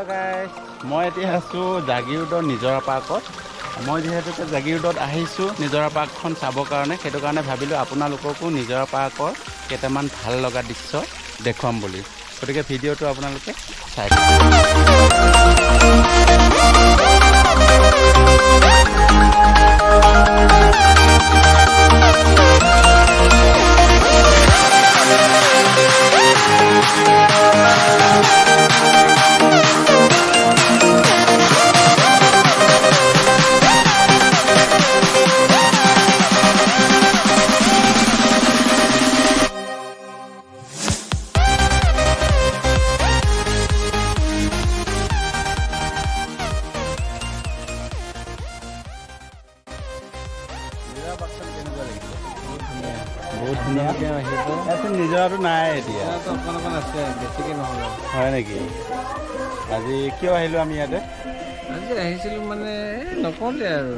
Hello' guys, মই এতিয়া আছোঁ জাগিৰোডৰ নিজৰা পাৰ্কত। মই যিহেতুকে জাগিৰোডত আহিছোঁ নিজৰা পাৰ্কখন চাবৰ কাৰণে, সেইটো কাৰণে ভাবিলোঁ আপোনালোককো নিজৰা পাৰ্কৰ কেইটামান ভাল লগা দৃশ্য দেখুৱাম বুলি। গতিকে ভিডিঅ'টো আপোনালোকে চাই বহুত ধুনীয়াকৈ আহিব। ইয়াতে নিজৰাটো নাই এতিয়া, অকণ আছে, বেছিকৈ নহ'লে হয় নেকি? আজি কিয় আহিলোঁ আমি ইয়াতে? আজি আহিছিলোঁ মানে নকওঁতে আৰু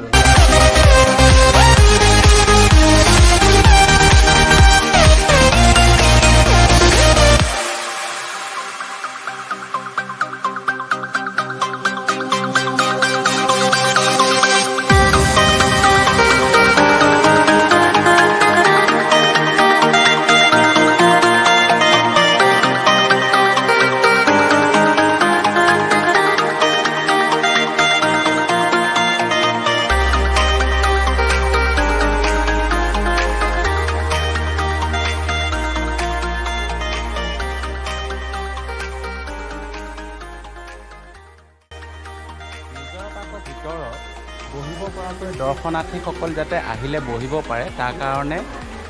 বহিব পৰাকৈ দৰ্শনাৰ্থীসকল যাতে আহিলে বহিব পাৰে, তাৰ কাৰণে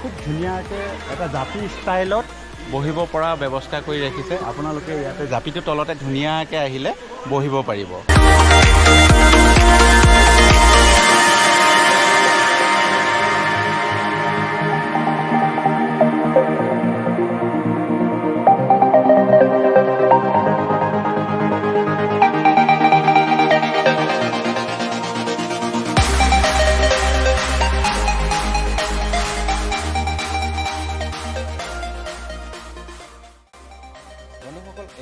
খুব ধুনীয়াকৈ এটা জাপি ষ্টাইলত বহিব পৰা ব্যৱস্থা কৰি ৰাখিছে। আপোনালোকে ইয়াতে জাপিটোৰ তলতে ধুনীয়াকৈ আহিলে বহিব পাৰিব।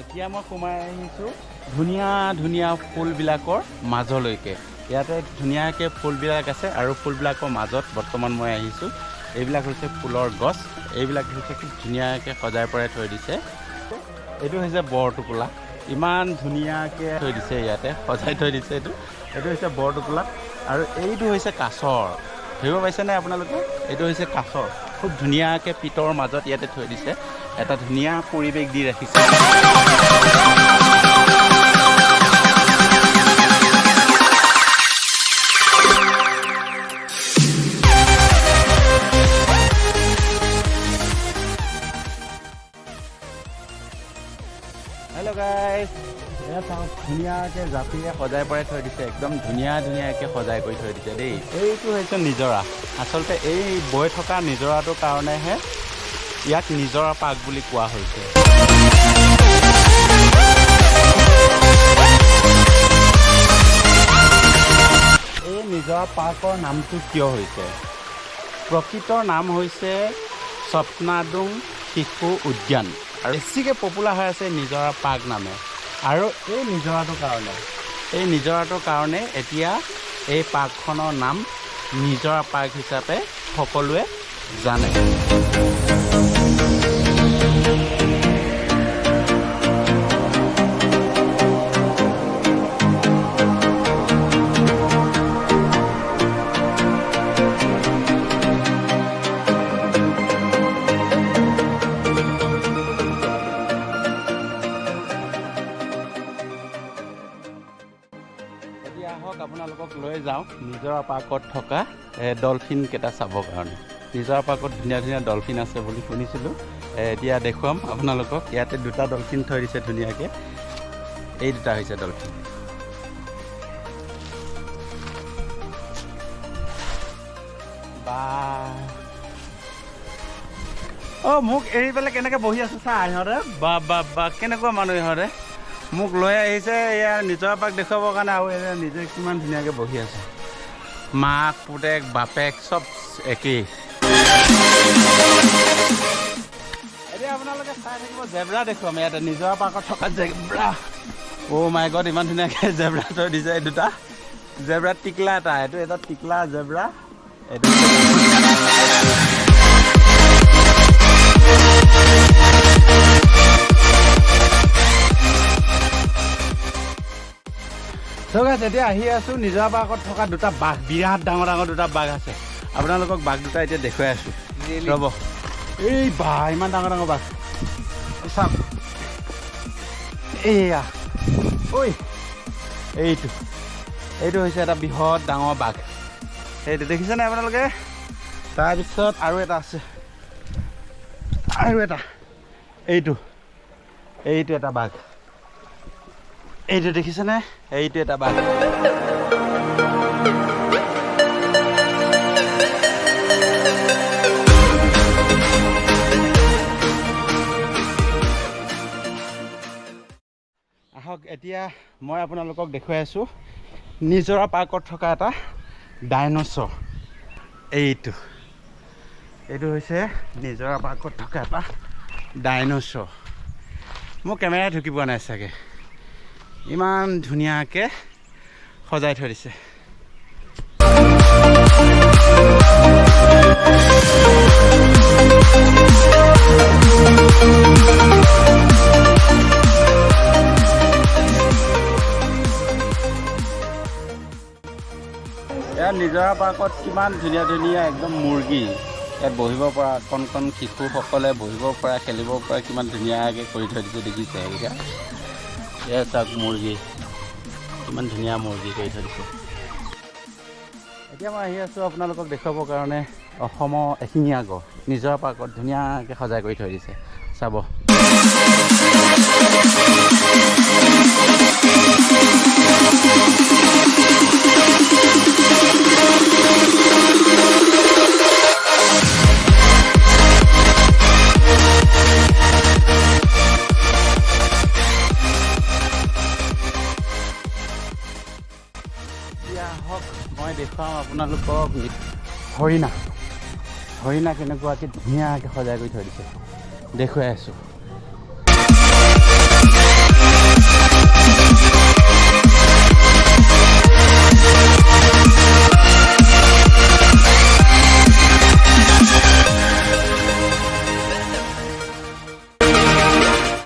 এতিয়া মই সোমাই আহিছোঁ ধুনীয়া ধুনীয়া ফুলবিলাকৰ মাজলৈকে। ইয়াতে ধুনীয়াকৈ ফুলবিলাক আছে আৰু ফুলবিলাকৰ মাজত বৰ্তমান মই আহিছোঁ। এইবিলাক হৈছে ফুলৰ গছ, এইবিলাক হৈছে খুব ধুনীয়াকৈ সজাই পৰাই থৈ দিছে। এইটো হৈছে বৰটোকোলা, ইমান ধুনীয়াকৈ থৈ দিছে, ইয়াতে সজাই থৈ দিছে। এইটো হৈছে বৰটোকোলা আৰু এইটো হৈছে কাছৰ। ধৰিব পাৰিছেনে আপোনালোকে? এইটো হৈছে কাছৰ, খুব ধুনীয়াকৈ পিতৰ মাজত ইয়াতে থৈ দিছে, এটা ধুনীয়া পৰিৱেশ দি ৰাখিছে। হেল্ল' গাইজ, এয়া চাওক ধুনীয়াকৈ জাপিৰে সজাই পৰাই থৈ দিছে, একদম ধুনীয়াকৈ সজাই কৰি থৈ দিছে দেই। এইটো হৈছে নিজৰা। আচলতে এই বৈ থকা নিজৰাটোৰ কাৰণেহে ইয়াক নিজৰা পাৰ্ক বুলি কোৱা হৈছে। এই নিজৰা পাৰ্কৰ নামটো কিয় হৈছে? প্ৰকৃত নাম হৈছে স্বপ্নাডুং শিশু উদ্যান, আৰু বেছিকৈ পপুলাৰ হৈ আছে নিজৰা পাৰ্ক নামে। আৰু এই নিজৰাটোৰ কাৰণে এতিয়া এই পাৰ্কখনৰ নাম নিজৰা পাৰ্ক হিচাপে সকলোৱে জানে। আহক আপোনালোকক লৈ যাওঁ নিজৰা পাৰ্কত থকা ডলফিন কেইটা চাবৰ কাৰণে। নিজৰা পাৰ্কত ধুনীয়া ধুনীয়া ডলফিন আছে বুলি শুনিছিলোঁ। এতিয়া দেখুৱাম আপোনালোকক। ইয়াতে দুটা ডলফিন থৈ দিছে ধুনীয়াকৈ। এই দুটা হৈছে ডলফিন। বা মোক এৰি পেলাই কেনেকৈ বহি আছে চা ইহঁতে। বা কেনেকুৱা মানুহ ইহঁতে। মোক লৈ আহিছে ইয়াৰ নিজৰা পাৰ্ক দেখুৱাবৰ কাৰণে, আৰু নিজে কিমান ধুনীয়াকৈ বহি আছে। মাক পুতেক বাপেক চব একেই। এতিয়া আপোনালোকে চাই থাকিব জেব্ৰা দেখুৱাম ইয়াতে নিজৰা পাৰ্কত থকা জেব্ৰা। অ' মাই গড ইমান ধুনীয়াকৈ জেব্ৰা থৈ দিছে এই দুটা জেব্ৰা টিকলা এইটো এটা টিকলা জেব্ৰা এইটো এতিয়া আহি আছোঁ নিজৰা পাৰ্কত থকা দুটা বাঘ বিৰাট ডাঙৰ ডাঙৰ দুটা বাঘ আছে আপোনালোকক বাঘ দুটা এতিয়া দেখুৱাই আছোঁ ৰ'ব এই বাঘ ইমান ডাঙৰ ডাঙৰ বাঘ চাওক এয়া ঐ এইটো হৈছে এটা বৃহৎ ডাঙৰ বাঘ এইটো দেখিছেনে আপোনালোকে তাৰপিছত আৰু এটা আছে আৰু এটা এইটো এটা বাঘ এইটো দেখিছেনে এইটো এটা বাঘ আহক এতিয়া মই আপোনালোকক দেখুৱাই আছোঁ নিজৰা পাৰ্কত থকা এটা ডাইনছৰ এইটো হৈছে নিজৰা পাৰ্কত থকা এটা ডাইনছৰ মোৰ কেমেৰাই ঢুকি পোৱা নাই চাগে ইমান ধুনীয়াকৈ সজাই থৈ দিছে ইয়াত নিজৰা পাৰ্কত কিমান ধুনীয়া ধুনীয়া একদম মুৰ্গী ইয়াত বহিব পৰা কণ কণ শিশুসকলে বহিব পৰা খেলিব পৰা কিমান ধুনীয়াকৈ কৰি থৈ দিছে দেখিছে এতিয়া এয়া চাওক মুৰ্গী কিমান ধুনীয়া মুৰ্গী কৰি থৈ দিছে এতিয়া মই আহি আছোঁ আপোনালোকক দেখুৱাবৰ কাৰণে অসমৰ এশিঙীয়া গড় নিজৰা পাৰ্কত ধুনীয়াকৈ সজাই কৰি থৈ দিছে চাব মই দেখুৱাম আপোনালোকক হৰিণা কেনেকুৱাকৈ ধুনীয়াকৈ সজাই কৰি থৈ দিছে দেখুৱাই আছোঁ